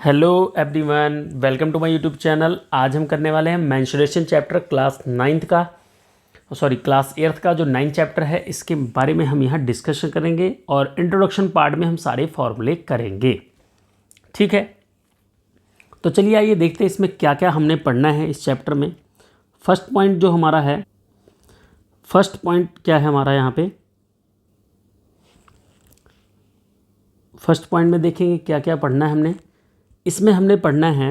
Hello everyone, welcome to my YouTube channel. आज हम करने वाले हैं मेंस्ट्रुएशन चैप्टर क्लास 8th का जो 9th चैप्टर है, इसके बारे में हम यहाँ डिस्कशन करेंगे और इंट्रोडक्शन पार्ट में हम सारे फॉर्मूले करेंगे। ठीक है, तो चलिए आइए देखते हैं इसमें क्या क्या हमने पढ़ना है इस चैप्टर में। फर्स्ट पॉइंट जो हमारा है, फर्स्ट पॉइंट क्या है हमारा यहाँ पे, फर्स्ट पॉइंट में देखेंगे क्या क्या पढ़ना है हमने। इसमें हमने पढ़ना है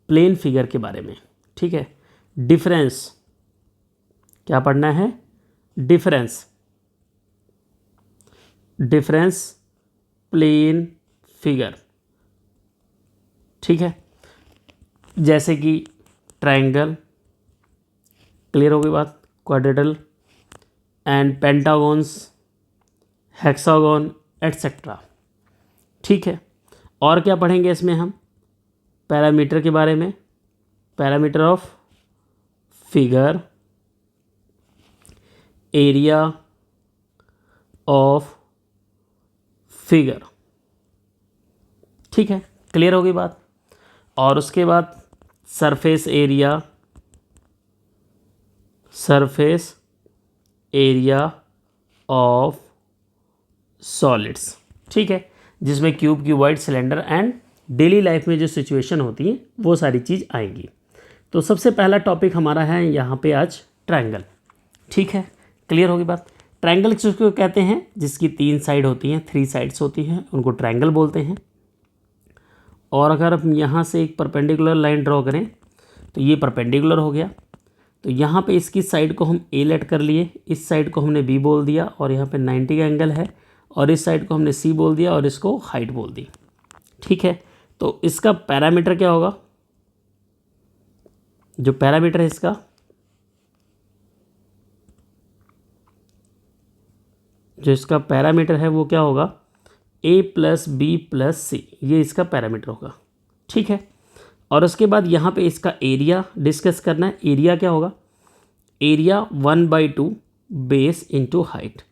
प्लेन फिगर के बारे में। ठीक है, डिफरेंस, क्या पढ़ना है, डिफरेंस प्लेन फिगर। ठीक है, जैसे कि ट्रायंगल, क्लियर हो गई बात, क्वाड्रेटल एंड पेंटागॉन्स, हेक्सागन एटसेट्रा। ठीक है, और क्या पढ़ेंगे इसमें हम, पैरामीटर के बारे में, parameter of figure, area of figure. ठीक है, क्लियर हो गई बात। और उसके बाद सरफेस एरिया ऑफ सॉलिड्स। ठीक है, जिसमें cube, cuboid, cylinder and daily life में जो सिचुएशन होती है वो सारी चीज़ आएंगी। तो सबसे पहला टॉपिक हमारा है यहाँ पे आज ट्रायंगल। ठीक है, क्लियर होगी बात। ट्रायंगल किसको कहते हैं, जिसकी 3 साइड होती हैं, 3 साइड्स होती हैं, उनको ट्रायंगल बोलते हैं। और अगर हम यहाँ से एक परपेंडिकुलर लाइन ड्रॉ करें तो ये परपेंडिकुलर हो गया, तो यहाँ पे इसकी साइड को हम ए लेट कर लिए, इस साइड को हमने बी बोल दिया और यहाँ पे 90 का एंगल है, और इस साइड को हमने सी बोल दिया और इसको हाइट बोल दी। ठीक है, तो इसका पैरामीटर क्या होगा, जो पैरामीटर है इसका, जो इसका पैरामीटर है वो क्या होगा, a प्लस बी प्लस सी, ये इसका पैरामीटर होगा। ठीक है, और उसके बाद यहाँ पे इसका एरिया डिस्कस करना है। एरिया क्या होगा, area 1/2 base into height.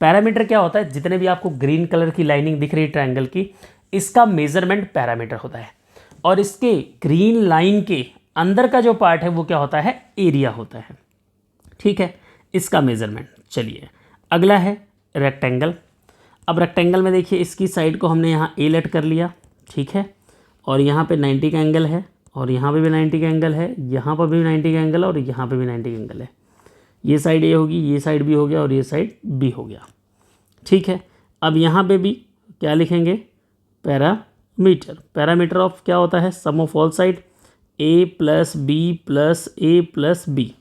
Parameter क्या होता है, जितने भी आपको ग्रीन कलर की लाइनिंग दिख रही है ट्रायंगल की, इसका मेजरमेंट पैरामीटर होता है, और इसके ग्रीन लाइन के अंदर का जो पार्ट है वो क्या होता है, एरिया होता है। ठीक है, इसका मेजरमेंट। चलिए अगला है रेक्टेंगल। अब रेक्टेंगल में देखिए, इसकी साइड को हमने यहाँ ए लेट कर लिया। ठीक है, और यहाँ पे 90 का एंगल है, और यहाँ पे भी 90 का एंगल है, यहाँ पर भी 90 का एंगल है, और यहाँ पे भी 90 का एंगल है। ये साइड ए होगी, ये साइड बी हो गया, और ये साइड बी हो गया। ठीक है, अब यहाँ पे भी क्या लिखेंगे, पैरामीटर। पैरामीटर ऑफ क्या होता है, sum of all side, A plus B plus A plus B.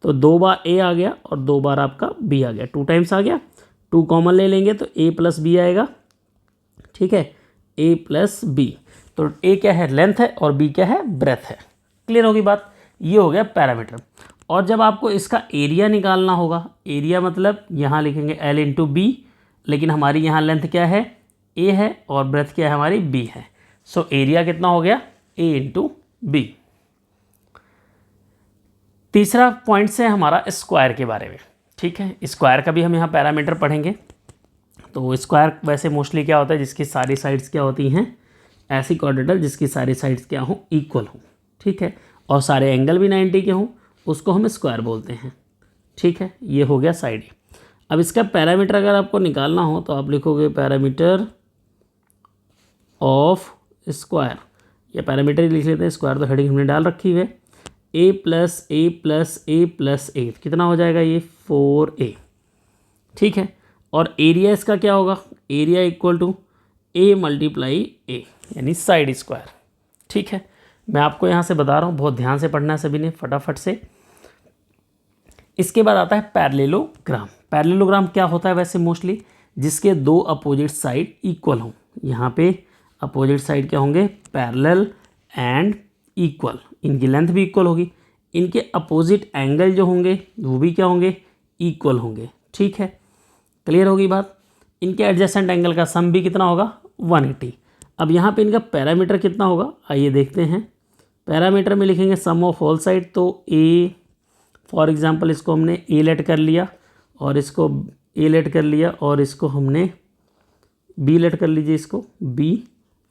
तो 2 बार ए आ गया और 2 बार आपका बी आ गया, 2 टाइम्स आ गया। 2 कॉमन ले लेंगे तो ए प्लस बी आएगा। ठीक है, ए प्लस बी, तो ए क्या है, लेंथ है, और बी क्या है, ब्रेथ है। क्लियर होगी बात, ये हो गया पैरामीटर। और जब आपको इसका एरिया निकालना होगा, एरिया मतलब यहाँ लिखेंगे एल इंटू बी, लेकिन हमारी यहाँ लेंथ क्या है, ए है, और ब्रेथ क्या है हमारी, बी है। सो एरिया कितना हो गया, ए इंटू बी। तीसरा पॉइंट से हमारा स्क्वायर के बारे में। ठीक है, स्क्वायर का भी हम यहाँ पैरामीटर पढ़ेंगे। तो स्क्वायर वैसे मोस्टली क्या होता है, जिसकी सारी साइड्स क्या होती हैं, ऐसी क्वाड्रेटल जिसकी सारी साइड्स क्या हों, इक्वल हों। ठीक है, और सारे एंगल भी 90 के हों, उसको हम स्क्वायर बोलते हैं। ठीक है, ये हो गया साइड। अब इसका पैरामीटर अगर आपको निकालना हो तो आप लिखोगे पैरामीटर ऑफ स्क्वायर, या पैरामीटर ही लिख लेते हैं, स्क्वायर तो हेडिंग हमने डाल रखी है। ए plus A plus A plus ए, कितना हो जाएगा ये, 4a। ठीक है, और एरिया इसका क्या होगा, area equal to a multiply a, यानी साइड स्क्वायर। ठीक है, मैं आपको यहाँ से बता रहा हूँ, बहुत ध्यान से पढ़ना है सभी ने, फटाफट से। इसके बाद आता है पैरेललोग्राम। पैरेललोग्राम क्या होता है वैसे मोस्टली, जिसके 2 अपोजिट साइड इक्वल हों। यहाँ पे अपोजिट साइड क्या होंगे, पैरेलल एंड इक्वल, इनकी लेंथ भी इक्वल होगी, इनके अपोजिट एंगल जो होंगे वो भी क्या होंगे, इक्वल होंगे। ठीक है, क्लियर होगी बात। इनके एडजेसेंट एंगल का सम भी कितना होगा, 180। अब यहाँ पे इनका पैरामीटर कितना होगा, आइए देखते हैं। पैरामीटर में लिखेंगे सम ऑफ ऑल साइड, तो ए फॉर एग्जांपल इसको हमने ए लेट कर लिया, और इसको ए लेट कर लिया, और इसको हमने बी लेट कर लीजिए, इसको बी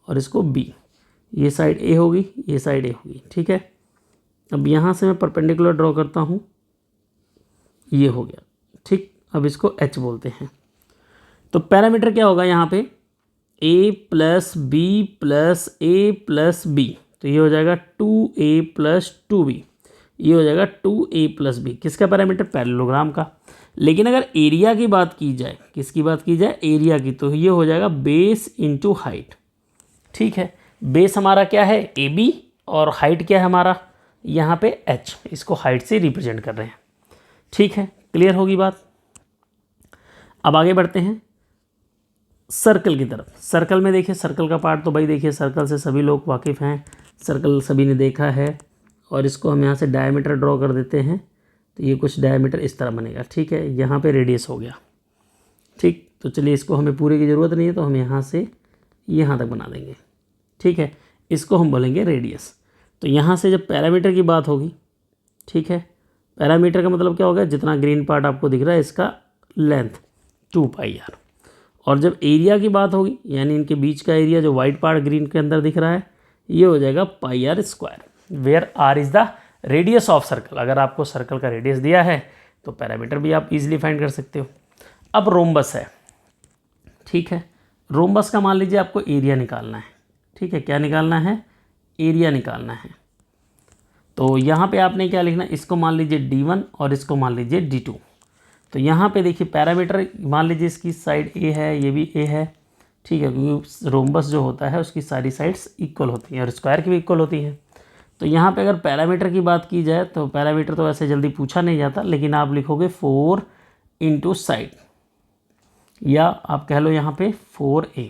और इसको बी। ये साइड ए होगी, ये साइड ए होगी, ठीक है। अब यहाँ से मैं परपेंडिकुलर ड्रॉ करता हूँ, ये हो गया, ठीक। अब इसको एच बोलते हैं। तो पैरामीटर क्या होगा यहाँ पे, ए plus B plus A plus B, तो ये हो जाएगा 2a प्लस 2b, ये हो जाएगा 2a प्लस बी। किसका पैरामीटर, पैरेललोग्राम का। लेकिन अगर एरिया की बात की जाए, किसकी बात की जाए, एरिया की, तो ये हो जाएगा बेस इंटू हाइट, ठीक है। बेस हमारा क्या है, ए बी, और हाइट क्या है हमारा यहाँ पे h, इसको हाइट से रिप्रेजेंट कर रहे हैं, ठीक है। क्लियर होगी बात। अब आगे बढ़ते हैं सर्कल की तरफ। सर्कल में देखिए, सर्कल का पार्ट तो भाई देखिए सर्कल से सभी लोग वाकिफ़ हैं, सर्कल सभी ने देखा है। और इसको हम यहाँ से डायमीटर ड्रॉ कर देते हैं, तो ये कुछ डायमीटर इस तरह बनेगा, ठीक है। यहाँ पे रेडियस हो गया, ठीक। तो चलिए इसको हमें पूरे की ज़रूरत नहीं है, तो हम यहाँ से यहाँ तक बना देंगे, ठीक है। इसको हम बोलेंगे रेडियस। तो यहाँ से जब पैरामीटर की बात होगी, ठीक है, पैरामीटर का मतलब क्या होगा, जितना ग्रीन पार्ट आपको दिख रहा है इसका लेंथ 2πr। और जब एरिया की बात होगी, यानी इनके बीच का एरिया जो वाइट पार्ट ग्रीन के अंदर दिख रहा है, ये हो जाएगा πr², where r is the radius of circle. अगर आपको सर्कल का रेडियस दिया है तो पैरामीटर भी आप इजीली फाइंड कर सकते हो। अब रोम्बस है, ठीक है। रोम्बस का मान लीजिए आपको एरिया निकालना है, ठीक है। क्या निकालना है, एरिया निकालना है। तो यहाँ पे आपने क्या लिखना है, इसको मान लीजिए d1 और इसको मान लीजिए d2। तो यहाँ पे देखिए पैरामीटर मान लीजिए इसकी साइड ए है, ये भी ए है, ठीक है, क्योंकि रोम्बस जो होता है उसकी सारी साइड्स इक्वल होती हैं और स्क्वायर की भी इक्वल होती हैं। तो यहाँ पे अगर पैरामीटर की बात की जाए तो पैरामीटर तो ऐसे जल्दी पूछा नहीं जाता, लेकिन आप लिखोगे 4 इंटू साइड, या आप कह लो यहाँ पे 4a,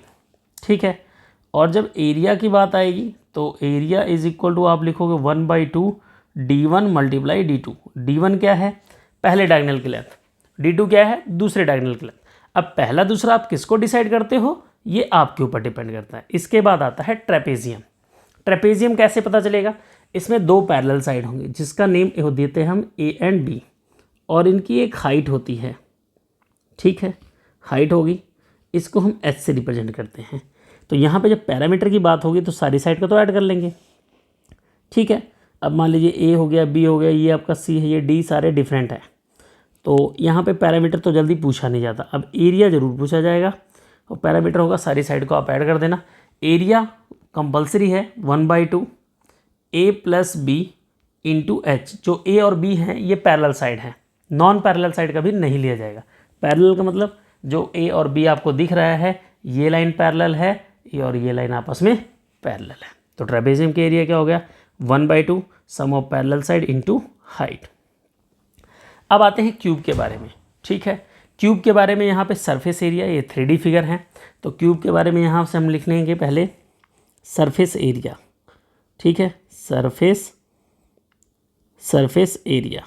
ठीक है। और जब एरिया की बात आएगी तो एरिया इज इक्वल टू आप लिखोगे 1/2 d1 मल्टीप्लाई d2। d1 क्या है, पहले डायगोनल की लेंथ, d2 क्या है, दूसरे डायगोनल की लेंथ। अब पहला दूसरा आप किसको डिसाइड करते हो, ये आपके ऊपर डिपेंड करता है। इसके बाद आता है ट्रेपेजियम। ट्रेपेजियम कैसे पता चलेगा, इसमें दो पैरेलल साइड होंगे जिसका नेम देते हैं हम ए एंड बी, और इनकी एक हाइट होती है, ठीक है, हाइट होगी, इसको हम एच से रिप्रेजेंट करते हैं। तो यहाँ पे जब पैरामीटर की बात होगी तो सारी साइड को तो ऐड कर लेंगे, ठीक है। अब मान लीजिए ए हो गया, बी हो गया, ये आपका सी है, ये डी, सारे डिफरेंट है। तो यहाँ पे पैरामीटर तो जल्दी पूछा नहीं जाता, अब एरिया ज़रूर पूछा जाएगा, और पैरामीटर होगा सारी साइड को आप ऐड कर देना। एरिया कंपलसरी है 1/2 a plus B into H. जो ए और बी हैं ये पैरेलल साइड है, नॉन पैरेलल साइड कभी नहीं लिया जाएगा। पैरेलल का मतलब जो ए और बी आपको दिख रहा है, ये लाइन पैरेलल है, ये और ये लाइन आपस में पैरेलल है। तो ट्रेपेजियम के एरिया क्या हो गया, 1/2 sum of parallel side into height. अब आते हैं क्यूब के बारे में, ठीक है। क्यूब के बारे में यहाँ पे सरफेस एरिया, ये 3D फिगर है, तो क्यूब के बारे में यहाँ से हम लिख लेंगे पहले सरफेस एरिया, ठीक है। सरफेस एरिया,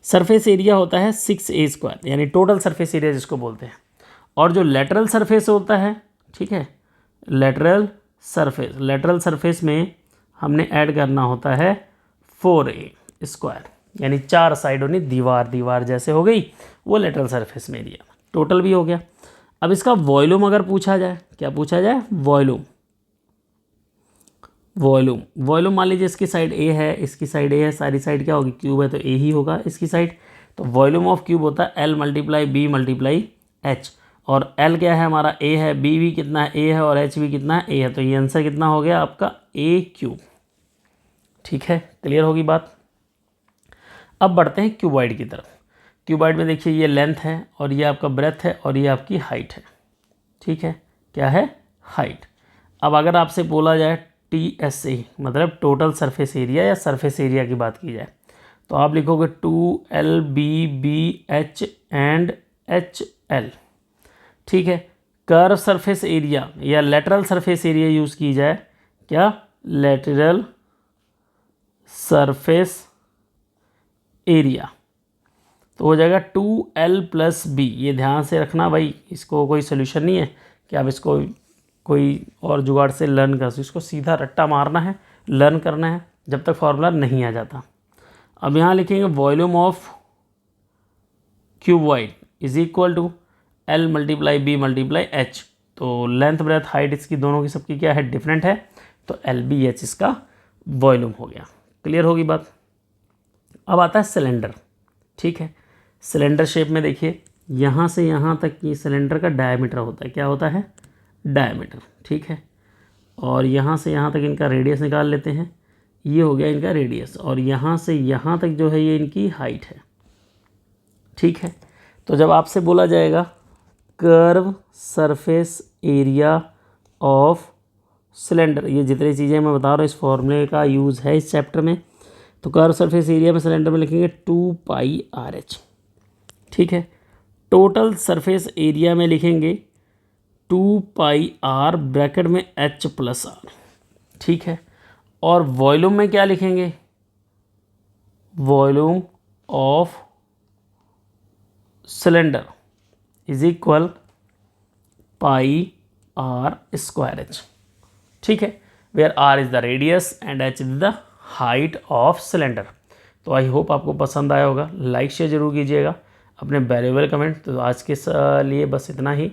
सरफेस एरिया होता है 6a², यानी टोटल सरफेस एरिया जिसको बोलते हैं। और जो लेटरल सरफेस होता है, ठीक है, लेटरल सरफेस में हमने ऐड करना होता है 4a², यानी 4 साइडों ने दीवार जैसे हो गई, वो लेटरल सरफेस में एरिया, टोटल भी हो गया। अब इसका वॉल्यूम अगर पूछा जाए, क्या पूछा जाए, वॉल्यूम मान लीजिए इसकी साइड ए है, इसकी साइड ए है, सारी साइड क्या होगी, क्यूब है तो ए ही होगा इसकी साइड। तो वॉल्यूम ऑफ क्यूब होता है L multiply B multiply H, और L क्या है हमारा, ए है, बी भी कितना है, ए है, और एच भी कितना है, ए है। तो ये आंसर कितना हो गया आपका a³, ठीक है। क्लियर होगी बात। अब बढ़ते हैं क्यूबॉइड की तरफ। क्यूबॉइड में देखिए ये लेंथ है, और ये आपका ब्रेथ है, और ये आपकी हाइट है, ठीक है। क्या है, हाइट। अब अगर आपसे बोला जाए TSA मतलब टोटल सरफेस एरिया या सरफेस एरिया की बात की जाए, तो आप लिखोगे 2LBBH एंड HL, ठीक है। कर्व सरफेस एरिया या लेटरल सरफेस एरिया यूज़ की जाए, क्या, लेटरल सरफेस एरिया, तो हो जाएगा 2L + B। ये ध्यान से रखना भाई, इसको कोई सोल्यूशन नहीं है कि आप इसको कोई और जुगाड़ से लर्न कर, इसको सीधा रट्टा मारना है, लर्न करना है जब तक फॉर्मूला नहीं आ जाता। अब यहाँ लिखेंगे volume of cuboid is equal to L multiply B multiply H. तो लेंथ ब्रेथ हाइट इसकी दोनों की सबकी क्या है, डिफरेंट है, तो LBH इसका वॉल्यूम हो गया। क्लियर होगी बात। अब आता है सिलेंडर। ठीक है, सिलेंडर शेप में देखिए यहाँ से यहाँ तक ये सिलेंडर का डायमीटर होता है। क्या होता है? डायमीटर। ठीक है, और यहाँ से यहाँ तक इनका रेडियस निकाल लेते हैं। ये हो गया इनका रेडियस, और यहाँ से यहाँ तक जो है ये इनकी हाइट है। ठीक है, तो जब आपसे बोला जाएगा curve surface area of cylinder, ये जितनी चीज़ें मैं बता रहा हूँ इस फॉर्मूले का यूज़ है इस चैप्टर में। तो कर्व सरफेस एरिया में सिलेंडर में लिखेंगे 2πRH। ठीक है, टोटल सरफेस एरिया में लिखेंगे 2πR ब्रैकेट में H+R। ठीक है, और वॉल्यूम में क्या लिखेंगे? Volume of cylinder is equal πR²H। ठीक है, where R is the radius and H is the height of cylinder. तो आई होप आपको पसंद आया होगा। लाइक शेयर जरूर कीजिएगा, अपने वैल्यूएबल कमेंट। तो आज के लिए बस इतना ही।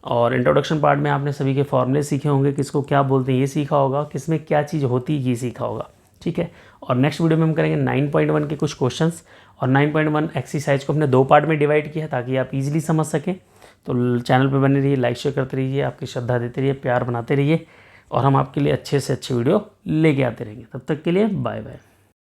और इंट्रोडक्शन पार्ट में आपने सभी के फॉर्मूले सीखे होंगे, किसको क्या बोलते हैं ये सीखा होगा, किसमें क्या चीज़ होती है ये सीखा होगा। ठीक है, और नेक्स्ट वीडियो में हम करेंगे 9.1 के कुछ क्वेश्चंस। और 9.1 एक्सरसाइज को हमने 2 पार्ट में डिवाइड किया ताकि आप इजीली समझ सकें। तो चैनल पर बने रहिए, लाइक शेयर करते रहिए, आपकी श्रद्धा देते रहिए, प्यार बनाते रहिए, और हम आपके लिए अच्छे से अच्छे वीडियो लेके आते रहेंगे। तब तक के लिए बाय बाय।